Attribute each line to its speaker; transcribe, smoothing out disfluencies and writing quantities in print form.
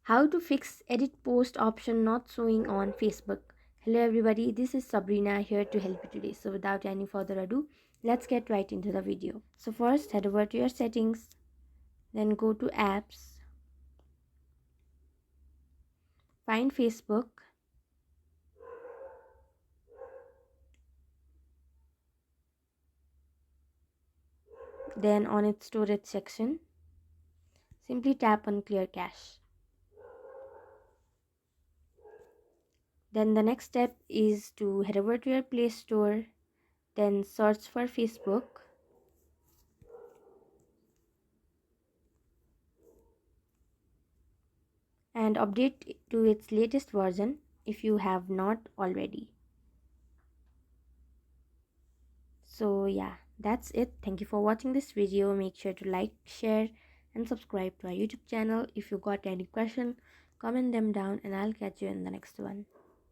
Speaker 1: How to fix edit post option not showing on Facebook. Hello everybody, this is Sabrina here to help you today. So without any further ado, let's get right into the video. So first head over to your settings, then go to apps, find Facebook, then on its storage section, simply tap on clear cache. Then the next step is to head over to your Play Store, then search for Facebook, and update to its latest version if you have not already. So yeah, that's it. Thank you for watching this video. Make sure to like, share and subscribe to our YouTube channel. If you got any question, comment them down and I'll catch you in the next one.